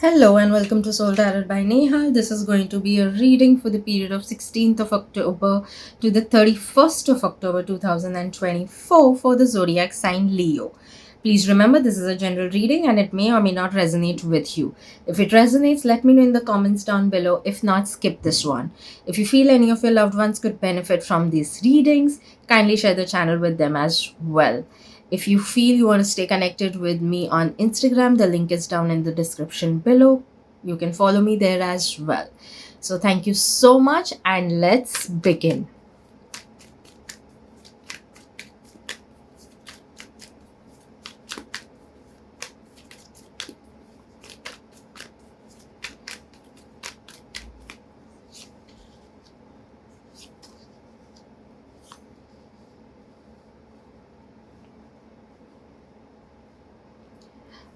Hello and welcome to Soul Tarot by Nehal. This is going to be a reading for the period of 16th of October to the 31st of October 2024 for the zodiac sign Leo. Please remember this is a general reading and it may or may not resonate with you. If it resonates, let me know in the comments down below. If not, skip this one. If you feel any of your loved ones could benefit from these readings, kindly share the channel with them as well. If you feel you want to stay connected with me on Instagram, the link is down in the description below. You can follow me there as well. So, thank you so much, and let's begin.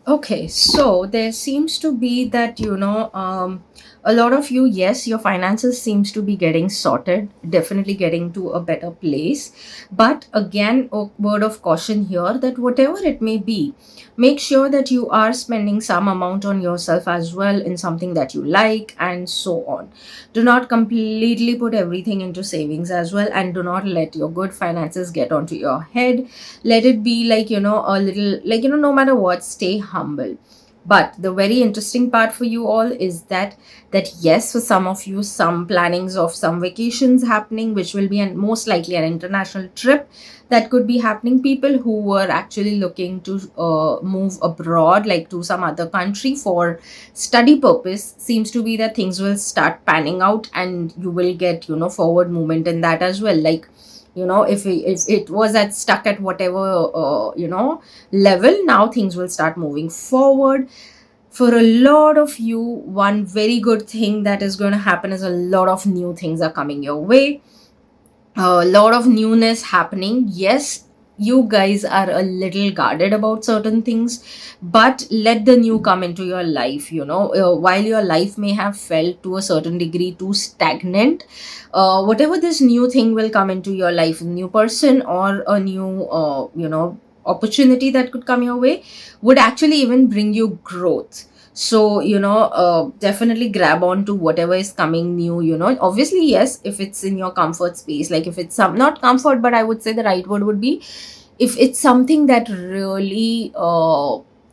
Okay, so there seems to be that, a lot of you, yes, your finances seems to be getting sorted, definitely getting to a better place. But again, a word of caution here that whatever it may be, make sure that you are spending some amount on yourself as well in something that you like and so on. Do not completely put everything into savings as well, and do not let your good finances get onto your head. Let it be like, a little, like, no matter what, stay humble. But the very interesting part for you all is that yes, for some of you, some plannings of some vacations happening, which will be most likely an international trip that could be happening. People who were actually looking to move abroad, like to some other country for study purpose, seems to be that things will start panning out and you will get, forward movement in that as well. Like, if it was at stuck at whatever level, now things will start moving forward. For a lot of you, one very good thing that is going to happen is a lot of new things are coming your way, a lot of newness happening. Yes, you guys are a little guarded about certain things, but let the new come into your life. While your life may have felt to a certain degree too stagnant, whatever this new thing will come into your life, a new person or a new opportunity that could come your way, would actually even bring you growth. So definitely grab on to whatever is coming new. Obviously, yes, if it's in your comfort space, like if it's some, not comfort, but I would say the right word would be, if it's something that really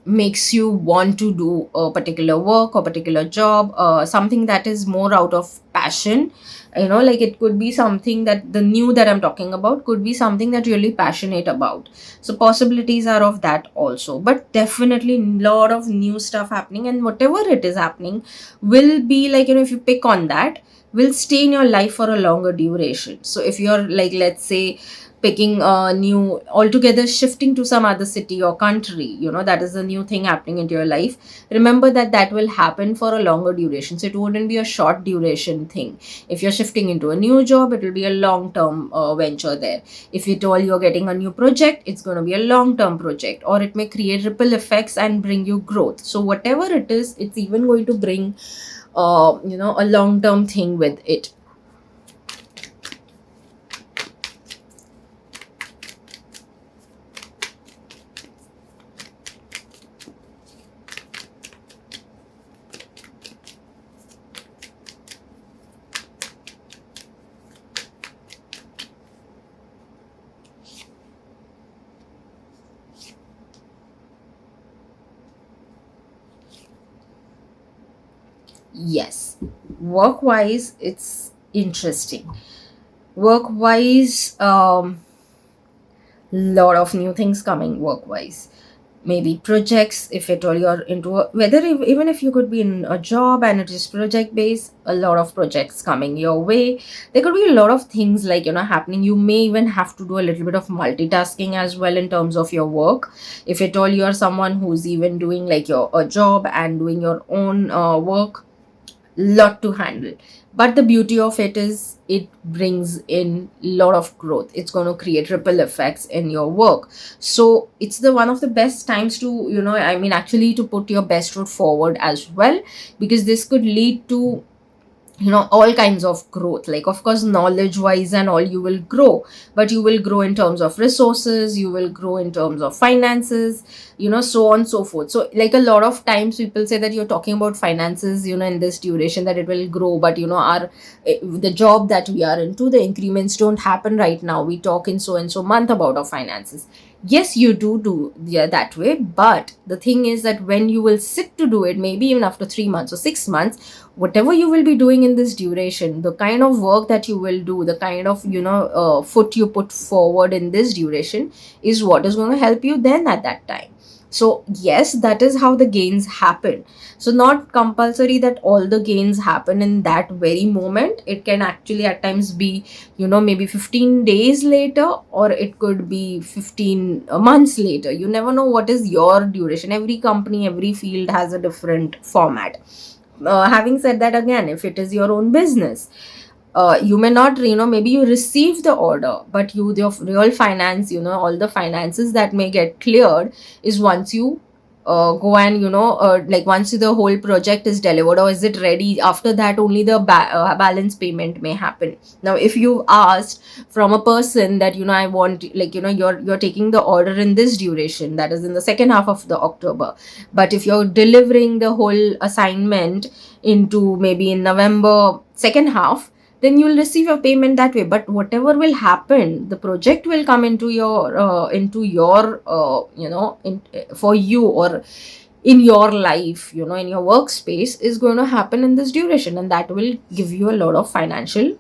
makes you want to do a particular work or particular job, something that is more out of passion. Like it could be something that the new that I'm talking about could be something that you're really passionate about. So possibilities are of that also, but definitely a lot of new stuff happening, and whatever it is happening will be like, if you pick on that, will stay in your life for a longer duration. So if you're like, let's say, picking a new, altogether shifting to some other city or country, that is a new thing happening into your life. Remember that that will happen for a longer duration, so it wouldn't be a short duration thing. If you're shifting into a new job, it will be a long term venture there. If you told you're getting a new project, it's going to be a long term project, or it may create ripple effects and bring you growth. So whatever it is, it's even going to bring a long term thing with it. Yes, work wise, it's interesting. Work wise, lot of new things coming work wise. Maybe projects, if at all you're into whether even if you could be in a job and it is project based, a lot of projects coming your way. There could be a lot of things like, happening. You may even have to do a little bit of multitasking as well in terms of your work. If at all you are someone who's even doing like your a job and doing your own work, lot to handle. But the beauty of it is it brings in lot of growth. It's going to create ripple effects in your work. So it's the one of the best times to, actually to put your best foot forward as well, because this could lead to all kinds of growth. Like, of course, knowledge wise and all, you will grow, but you will grow in terms of resources, you will grow in terms of finances, so on so forth. So like, a lot of times people say that you're talking about finances, in this duration, that it will grow, but our the job that we are into, the increments don't happen right now. We talk in so and so month about our finances. Yes, you do, yeah, that way. But the thing is that when you will sit to do it, maybe even after 3 months or 6 months, whatever you will be doing in this duration, the kind of work that you will do, the kind of foot you put forward in this duration, is what is going to help you then at that time. So yes, that is how the gains happen. So not compulsory that all the gains happen in that very moment. It can actually at times be, maybe 15 days later, or it could be 15 months later. You never know what is your duration. Every company, every field has a different format. Having said that, again, if it is your own business, you may not, maybe you receive the order, but your real finance, all the finances that may get cleared is once you go and, like, once the whole project is delivered or is it ready, after that only the balance payment may happen. Now if you asked from a person that, I want, like, you're taking the order in this duration, that is in the second half of the October, but if you're delivering the whole assignment into maybe in November second half, then you'll receive your payment that way. But whatever will happen, the project will come into your for you, or in your life, in your workspace, is going to happen in this duration, and that will give you a lot of financial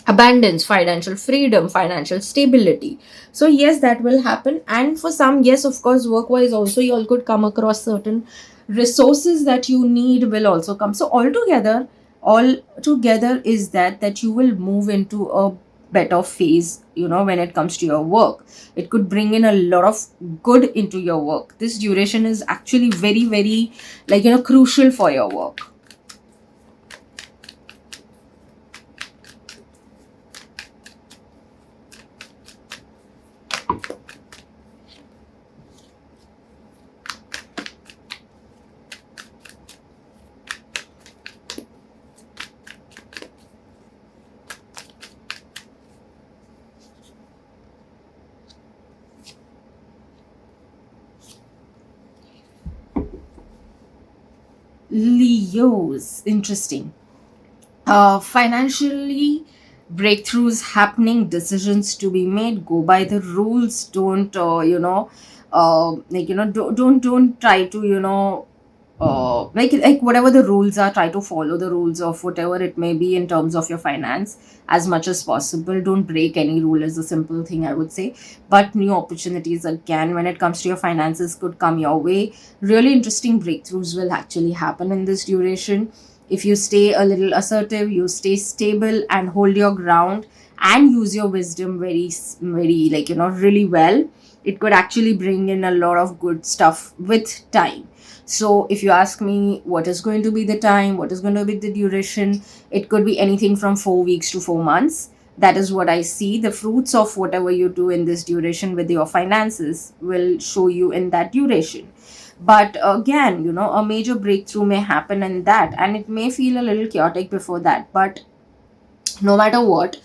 abundance, financial freedom, financial stability. So yes, that will happen. And for some, yes, of course, work wise also, you all could come across certain resources that you need will also come. So all together is that you will move into a better phase, when it comes to your work. It could bring in a lot of good into your work. This duration is actually very, very, like, crucial for your work. Leos, interesting. Financially, breakthroughs happening, decisions to be made, go by the rules. Don't like, don't try to, like whatever the rules are, try to follow the rules of whatever it may be in terms of your finance as much as possible. Don't break any rule, is a simple thing I would say. But new opportunities, again, when it comes to your finances, could come your way. Really interesting breakthroughs will actually happen in this duration. If you stay a little assertive, you stay stable and hold your ground and use your wisdom very, very, like, really well, it could actually bring in a lot of good stuff with time. So if you ask me what is going to be the time, what is going to be the duration, it could be anything from 4 weeks to 4 months. That is what I see. The fruits of whatever you do in this duration with your finances will show you in that duration. But again, a major breakthrough may happen in that, and it may feel a little chaotic before that. But no matter what,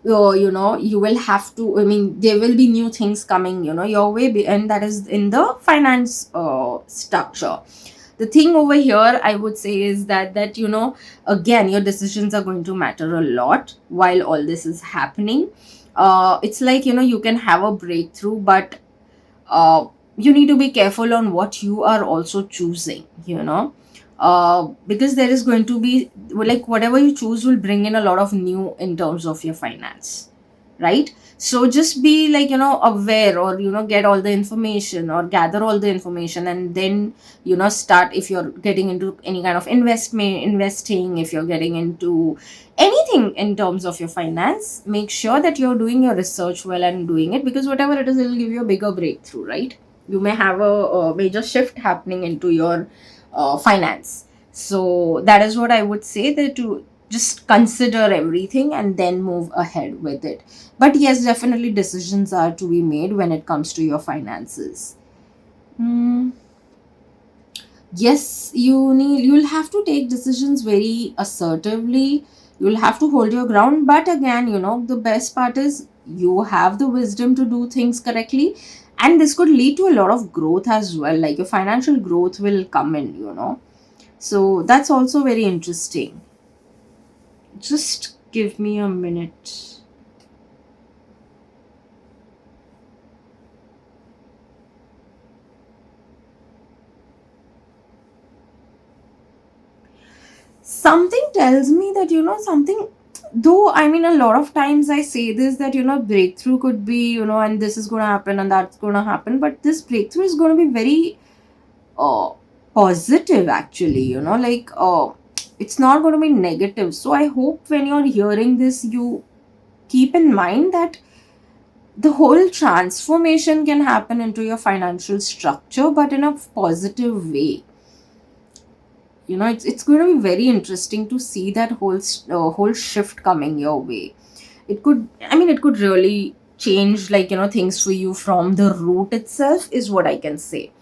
you will have to, I mean, there will be new things coming, your way, and that is in the finance structure. The thing over here, I would say, is that again, your decisions are going to matter a lot while all this is happening. It's like, you can have a breakthrough, but uh, you need to be careful on what you are also choosing, because there is going to be, well, like, whatever you choose will bring in a lot of new in terms of your finance, right? So just be, like, aware, or get all the information, or gather all the information, and then start. If you're getting into any kind of investing, if you're getting into anything in terms of your finance, make sure that you're doing your research well and doing it, because whatever it is, it'll give you a bigger breakthrough, right? You may have a major shift happening into your finance. So that is what I would say, that to just consider everything and then move ahead with it. But yes, definitely decisions are to be made when it comes to your finances. Hmm. Yes, you'll have to take decisions very assertively. You'll have to hold your ground, but again, the best part is you have the wisdom to do things correctly, and this could lead to a lot of growth as well. Like your financial growth will come in. So that's also very interesting. Just give me a minute. Something tells me that something, though I mean a lot of times I say this, that breakthrough could be, and this is going to happen and that's going to happen, but this breakthrough is going to be very uh, positive actually, like it's not going to be negative. So I hope when you're hearing this, you keep in mind that the whole transformation can happen into your financial structure, but in a positive way. It's going to be very interesting to see that whole shift coming your way. It could really change, like, things for you from the root itself, is what I can say.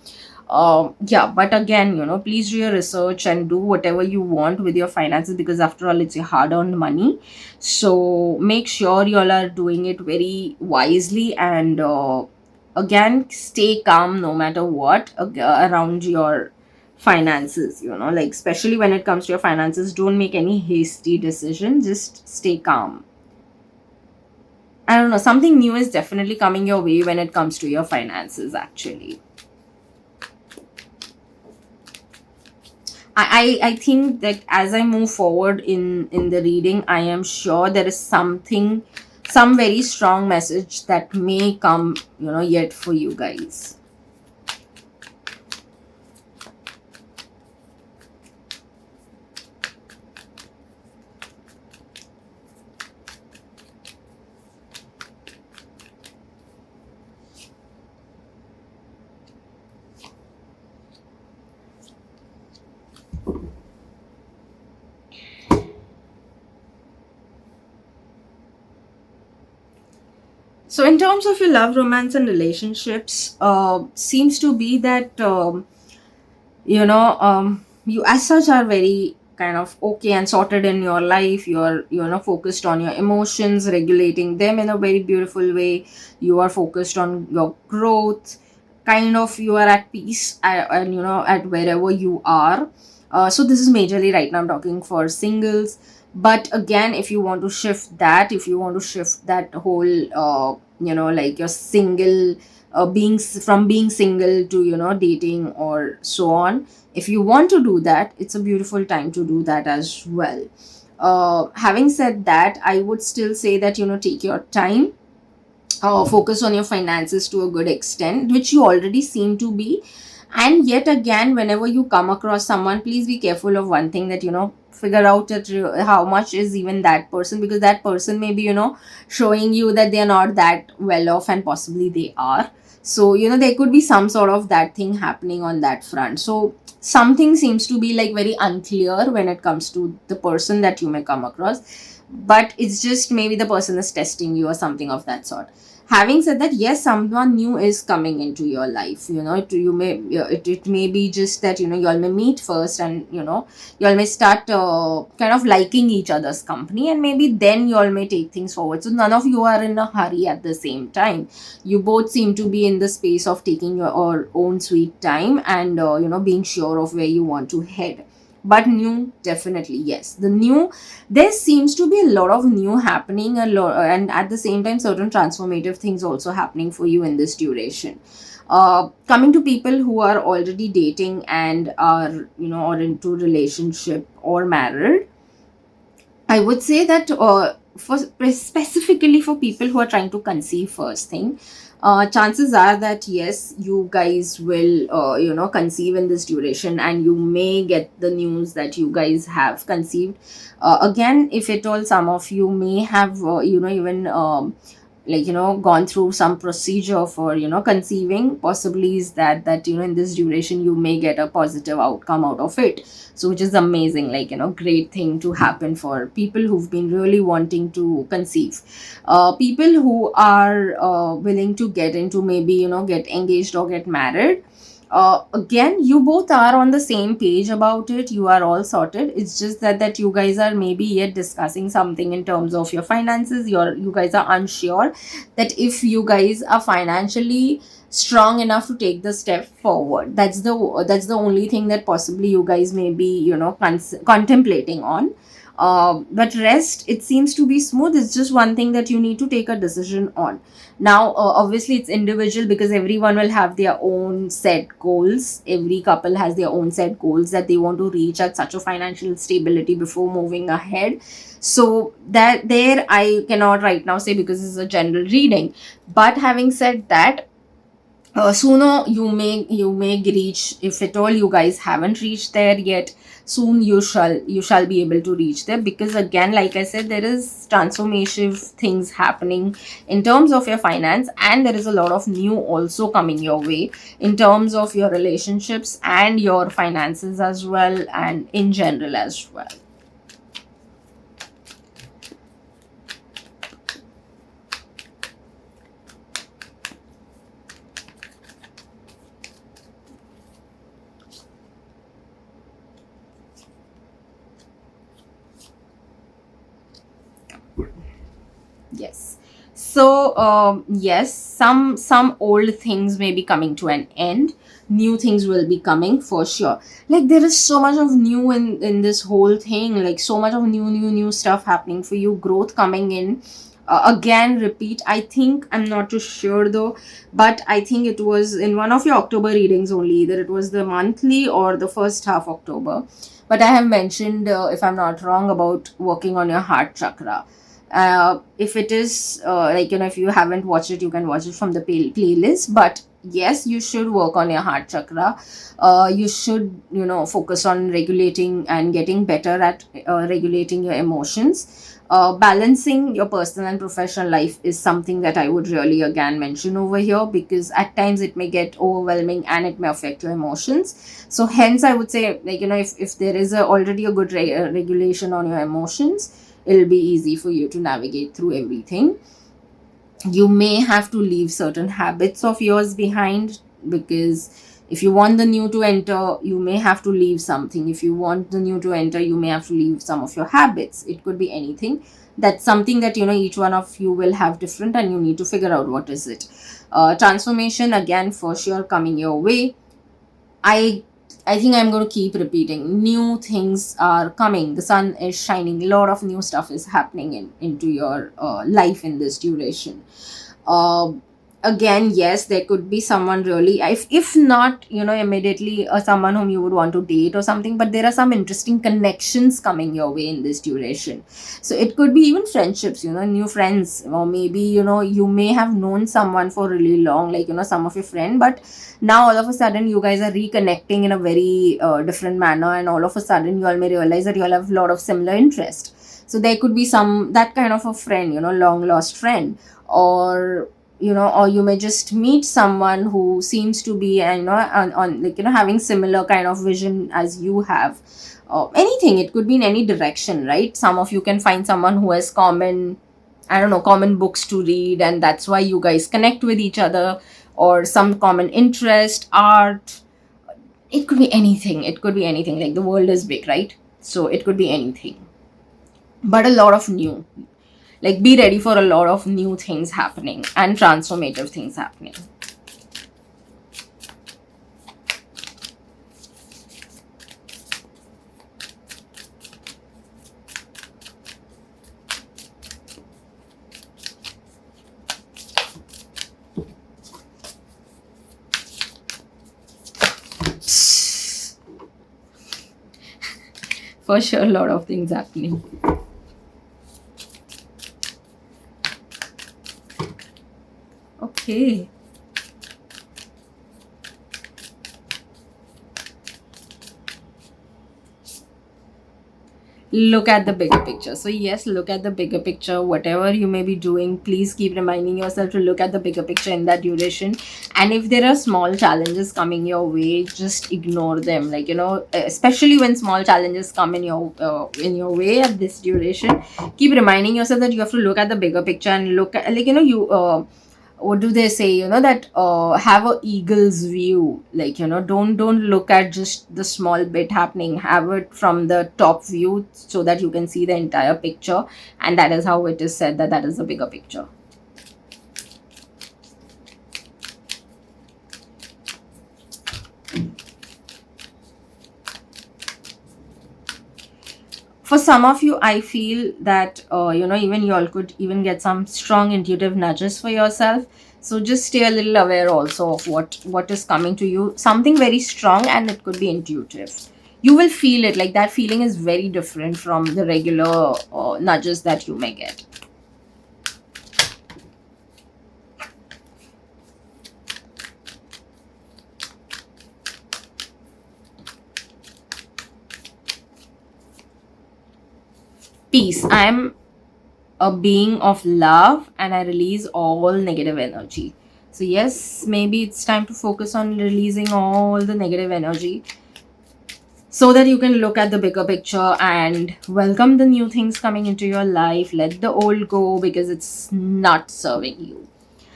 Yeah, but again, please do your research and do whatever you want with your finances, because after all, it's your hard earned money. So make sure you all are doing it very wisely, and again, stay calm no matter what, around your finances, like, especially when it comes to your finances, don't make any hasty decision, just stay calm. I don't know, something new is definitely coming your way when it comes to your finances, actually. I think that as I move forward in the reading, I am sure there is some very strong message that may come, yet for you guys. So, in terms of your love, romance, and relationships, seems to be that you as such are very kind of okay and sorted in your life. You're focused on your emotions, regulating them in a very beautiful way. You are focused on your growth. Kind of, you are at peace, and at wherever you are. So this is majorly right now I'm talking for singles. But again, if you want to shift that, if you want to shift that whole like your single, from being single to dating or so on, if you want to do that, it's a beautiful time to do that as well. Having said that, I would still say that take your time, focus on your finances to a good extent, which you already seem to be. And yet again, whenever you come across someone, please be careful of one thing, that figure out that how much is even that person, because that person may be showing you that they are not that well off, and possibly they are. So there could be some sort of that thing happening on that front. So something seems to be like very unclear when it comes to the person that you may come across, but it's just maybe the person is testing you or something of that sort. Having said that, yes, someone new is coming into your life. It may be just that you all may meet first, and you all may start kind of liking each other's company, and maybe then you all may take things forward. So none of you are in a hurry at the same time. You both seem to be in the space of taking your own sweet time, and being sure of where you want to head. But new, definitely yes, the new, there seems to be a lot of new happening, a lot, and at the same time certain transformative things also happening for you in this duration. Coming to people who are already dating and are or into relationship or married, I would say that for specifically for people who are trying to conceive first thing, chances are that yes, you guys will conceive in this duration, and you may get the news that you guys have conceived. Again, if at all, some of you may have even like gone through some procedure for conceiving. Possibly is that in this duration you may get a positive outcome out of it. So which is amazing, like great thing to happen for people who've been really wanting to conceive. People who are willing to get into, maybe get engaged or get married, Again, you both are on the same page about it. You are all sorted. It's just that you guys are maybe yet discussing something in terms of your finances. You guys are unsure that if you guys are financially strong enough to take the step forward. That's the only thing that possibly you guys may be, contemplating on. But rest, it seems to be smooth. It's just one thing that you need to take a decision on. Now, obviously, it's individual because everyone will have their own set goals. Every couple has their own set goals that they want to reach at such a financial stability before moving ahead. So that there I cannot right now say because it's a general reading. But having said that, sooner you may reach, if at all you guys haven't reached there yet, soon you shall be able to reach there, because again, like I said, there is transformative things happening in terms of your finance, and there is a lot of new also coming your way in terms of your relationships and your finances as well, and in general as well. Yes. So, yes, some old things may be coming to an end. New things will be coming for sure. Like there is so much of new in this whole thing. Like so much of new stuff happening for you. Growth coming in. Again, repeat. I think I'm not too sure though, but I think it was in one of your October readings only. Either it was the monthly or the first half October. But I have mentioned, if I'm not wrong, about working on your heart chakra. If it is if you haven't watched it, you can watch it from the playlist. But yes, you should work on your heart chakra. You should, focus on regulating and getting better at regulating your emotions. Balancing your personal and professional life is something that I would really again mention over here, because at times it may get overwhelming and it may affect your emotions. So hence I would say, if there is already a good regulation on your emotions, it'll be easy for you to navigate through everything. You may have to leave certain habits of yours behind, because if you want the new to enter, you may have to leave something. If you want the new to enter, you may have to leave some of your habits. It could be anything. That's something that, each one of you will have different, and you need to figure out what is it. Transformation, again, for sure coming your way. I I think I'm going to keep repeating. New things are coming. The sun is shining. A lot of new stuff is happening into your life in this duration. Uh, Again, yes, there could be someone really, if not, immediately someone whom you would want to date or something, but there are some interesting connections coming your way in this duration. So it could be even friendships, new friends, or maybe, you may have known someone for really long, like, some of your friend, but now all of a sudden you guys are reconnecting in a very different manner, and all of a sudden you all may realize that you all have a lot of similar interest. So there could be some that kind of a friend, long lost friend. Or you may just meet someone who seems to be, on like, having similar kind of vision as you have. Anything, it could be in any direction, right? Some of you can find someone who has common, I don't know, common books to read, and that's why you guys connect with each other, or some common interest, art. It could be anything. It could be anything. Like, the world is big, right? So it could be anything. But a lot of new. Like, be ready for a lot of new things happening and transformative things happening. For sure, a lot of things happening. Okay. Look at the bigger picture. So yes, look at the bigger picture. Whatever you may be doing, please keep reminding yourself to look at the bigger picture in that duration. And if there are small challenges coming your way, just ignore them. Like, especially when small challenges come in your way at this duration, keep reminding yourself that you have to look at the bigger picture, and look at, like, you what do they say, that have a eagle's view, like, don't look at just the small bit happening, have it from the top view so that you can see the entire picture. And that is how it is said that that is the bigger picture. For some of you, I feel that even you all could even get some strong intuitive nudges for yourself. So just stay a little aware also of what is coming to you, something very strong, and it could be intuitive. You will feel it, like that feeling is very different from the regular nudges that you may get. Peace. I am a being of love and I release all negative energy. So, yes, maybe it's time to focus on releasing all the negative energy so that you can look at the bigger picture and welcome the new things coming into your life. Let the old go because it's not serving you.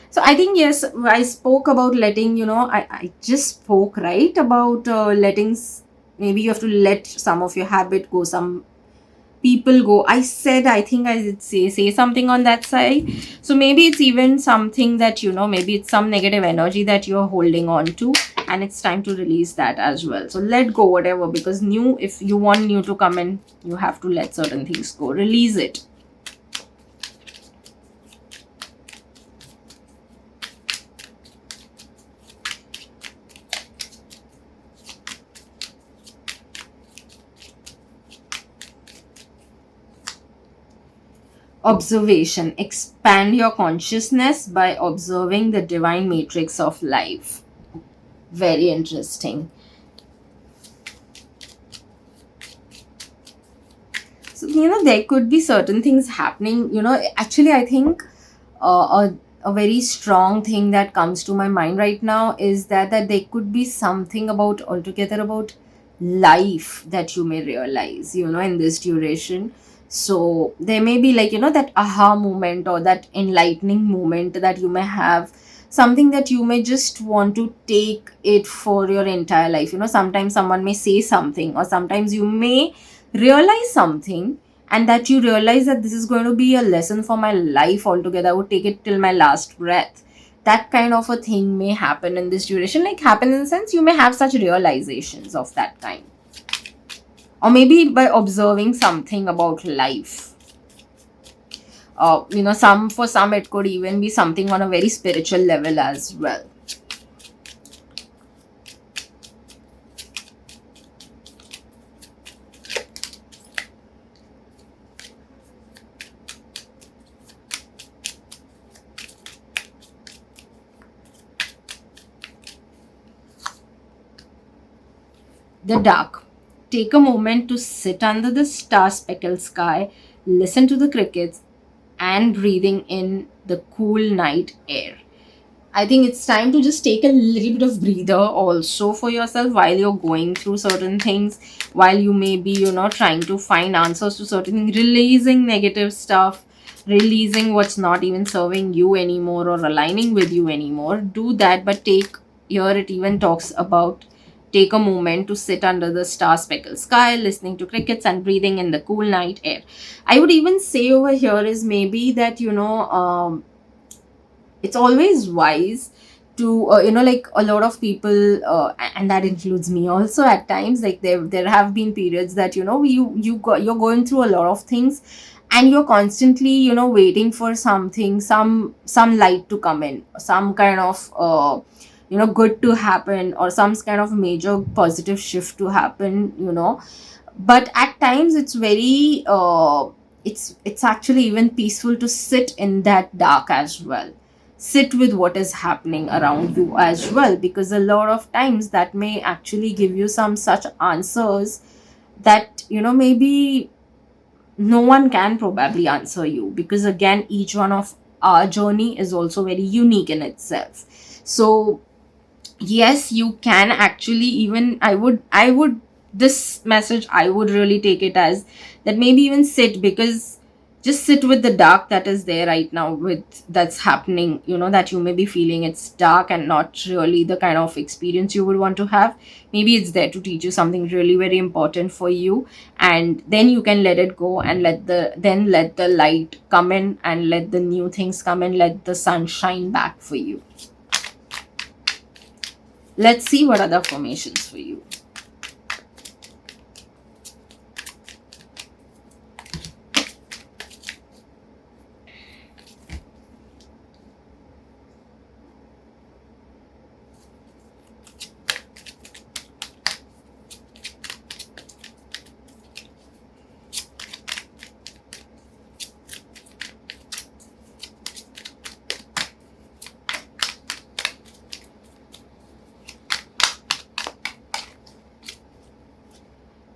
So I think, yes, I spoke about letting, I just spoke, right, about maybe you have to let some of your habit go, some people go. I think I did say something on that side. So maybe it's even something that, maybe it's some negative energy that you're holding on to, and it's time to release that as well. So let go whatever, because new, if you want new to come in, you have to let certain things go, release it. Observation. Expand your consciousness by observing the divine matrix of life. Very interesting. So, there could be certain things happening. Actually, I think a very strong thing that comes to my mind right now is that there could be something about altogether about life that you may realize, in this duration. So there may be, like, that aha moment or that enlightening moment that you may have, something that you may just want to take it for your entire life. Sometimes someone may say something, or sometimes you may realize something, and that you realize that this is going to be a lesson for my life altogether. I would take it till my last breath. That kind of a thing may happen in this duration, like happen in the sense you may have such realizations of that kind, or maybe by observing something about life. Some, for some, it could even be something on a very spiritual level as well. The dark. Take a moment to sit under the star speckled sky, listen to the crickets, and breathing in the cool night air. I think it's time to just take a little bit of breather also for yourself while you're going through certain things, while you may be, trying to find answers to certain things, releasing negative stuff, releasing what's not even serving you anymore or aligning with you anymore. Do that, but here it even talks about take a moment to sit under the star speckled sky, listening to crickets and breathing in the cool night air. I would even say over here is maybe that, it's always wise to like a lot of people, and that includes me also at times, like there have been periods that, you're going through a lot of things, and you're constantly, waiting for something, some light to come in, some kind of good to happen, or some kind of major positive shift to happen, but at times it's very it's actually even peaceful to sit in that dark as well, sit with what is happening around you as well, because a lot of times that may actually give you some such answers that, maybe no one can probably answer you, because again, each one of our journey is also very unique in itself. So yes, you can actually, even I would this message, I would really take it as that maybe even sit, because just sit with the dark that is there right now, with that's happening, that you may be feeling it's dark and not really the kind of experience you would want to have. Maybe it's there to teach you something really very important for you, and then you can let it go and let the light come in, and let the new things come in, let the sun shine back for you. Let's see what other formations for you.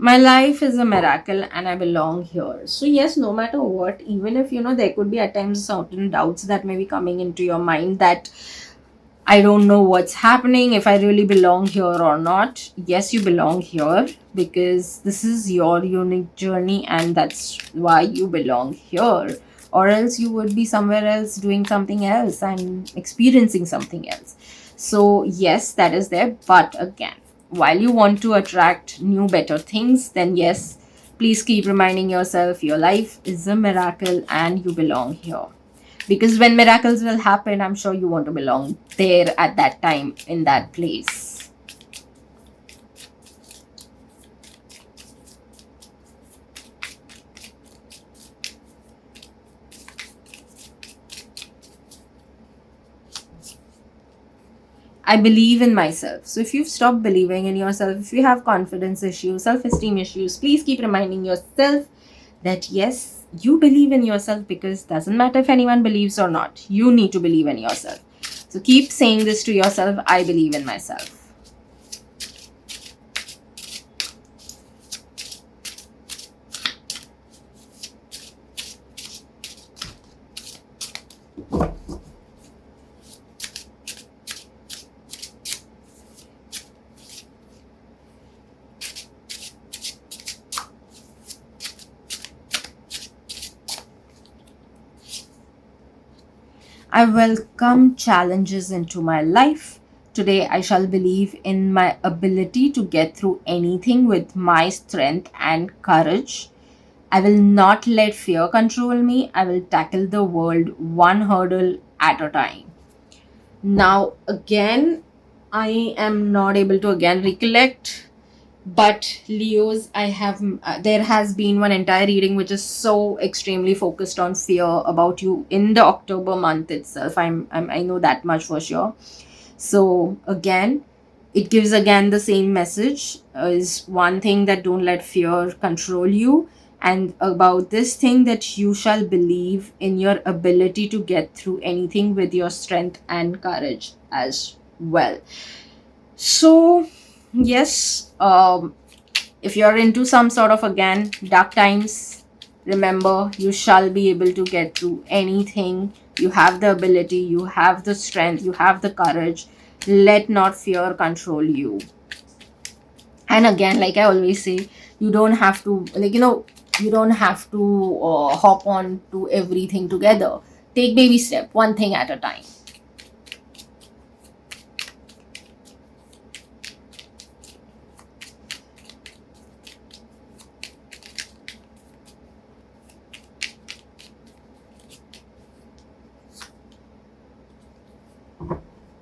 My life is a miracle and I belong here. So, yes, no matter what, even if there could be at times certain doubts that may be coming into your mind, that I don't know what's happening, if I really belong here or not. Yes, you belong here because this is your unique journey and that's why you belong here. Or else you would be somewhere else doing something else and experiencing something else. So, yes, that is there. But again, while you want to attract new, better things, then yes, please keep reminding yourself your life is a miracle and you belong here, because when miracles will happen, I'm sure you want to belong there at that time, in that place. I believe in myself. So if you've stopped believing in yourself, if you have confidence issues, self-esteem issues, please keep reminding yourself that yes, you believe in yourself, because doesn't matter if anyone believes or not, you need to believe in yourself. So keep saying this to yourself: I believe in myself. I welcome challenges into my life. Today, I shall believe in my ability to get through anything with my strength and courage. I will not let fear control me. I will tackle the world one hurdle at a time. Now, again, I am not able to again recollect, but Leos, I have there has been one entire reading which is so extremely focused on fear about you in the October month itself. I know that much for sure. So again, it gives again the same message, is one thing, that don't let fear control you, and about this thing, that you shall believe in your ability to get through anything with your strength and courage as well. So yes, if you're into some sort of again dark times, remember, you shall be able to get through anything. You have the ability, you have the strength, you have the courage. Let not fear control you. And again, like I always say, you don't have to, you don't have to hop on to everything together. Take baby step, one thing at a time.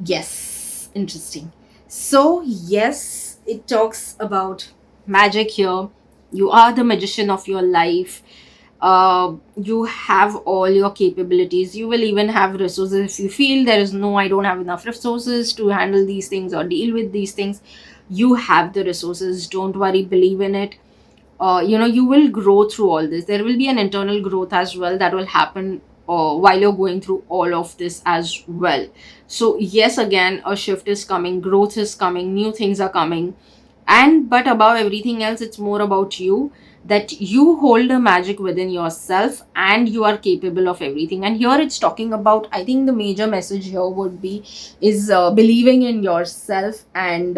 Yes, interesting. So, yes, it talks about magic here. You are the magician of your life. You have all your capabilities. You will even have resources if you feel there is no, I don't have enough resources to handle these things or deal with these things. You have the resources. Don't worry, believe in it. You will grow through all this. There will be an internal growth as well that will happen while you're going through all of this as well. So yes, again, a shift is coming, growth is coming, new things are coming. And but above everything else, it's more about you, that you hold a magic within yourself and you are capable of everything. And here it's talking about, I think the major message here would be, is believing in yourself, and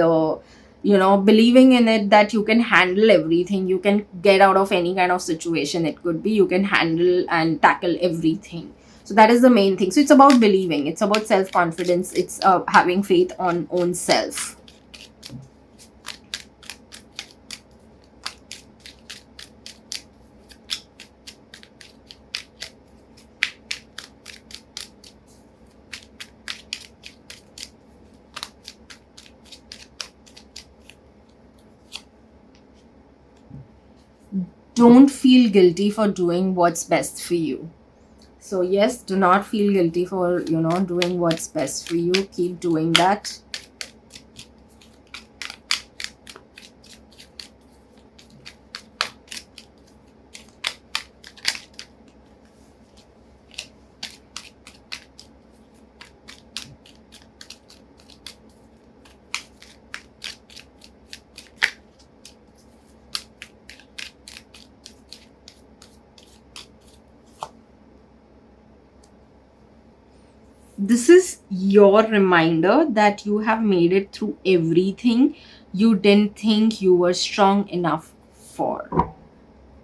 believing in it that you can handle everything, you can get out of any kind of situation it could be, you can handle and tackle everything. So that is the main thing. So it's about believing, it's about self confidence, it's having faith on own self. Don't feel guilty for doing what's best for you. So yes, do not feel guilty for doing what's best for you. Keep doing that. This is your reminder that you have made it through everything you didn't think you were strong enough for.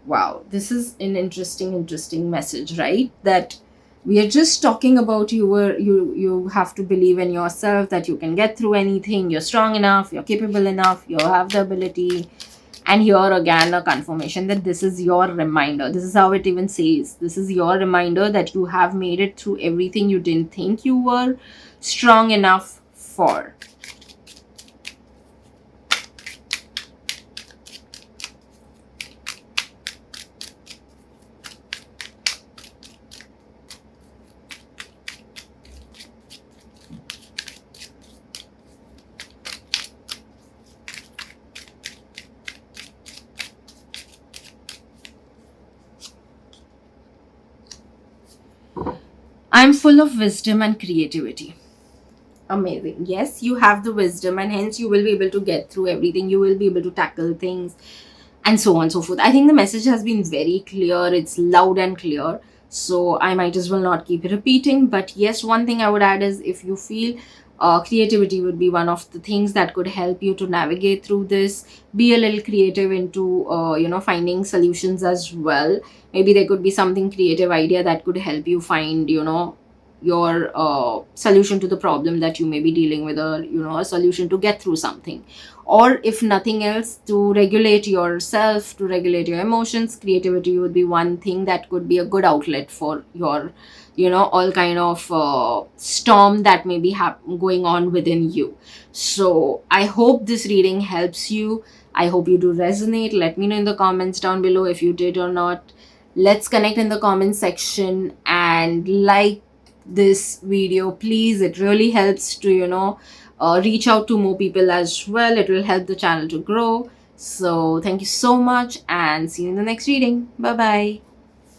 Wow, this is an interesting message, right? That we are just talking about you have to believe in yourself, that you can get through anything, you're strong enough, you're capable enough, you have the ability. And here again, a confirmation that this is your reminder. This is how it even says. This is your reminder that you have made it through everything you didn't think you were strong enough for. I'm full of wisdom and creativity. Amazing. Yes, you have the wisdom, and hence you will be able to get through everything. You will be able to tackle things, and so on and so forth. I think the message has been very clear. It's loud and clear. So I might as well not keep repeating. But yes, one thing I would add is, if you feel creativity would be one of the things that could help you to navigate through this, be a little creative into finding solutions as well. Maybe there could be something creative idea that could help you find your solution to the problem that you may be dealing with, or a solution to get through something. Or if nothing else, to regulate yourself, to regulate your emotions, creativity would be one thing that could be a good outlet for your all kind of storm that may be going on within you. So I hope this reading helps you. I hope you do resonate. Let me know in the comments down below if you did or not. Let's connect in the comment section, and like this video please. It really helps to reach out to more people as well. It will help the channel to grow. So thank you so much, and see you in the next reading. Bye bye.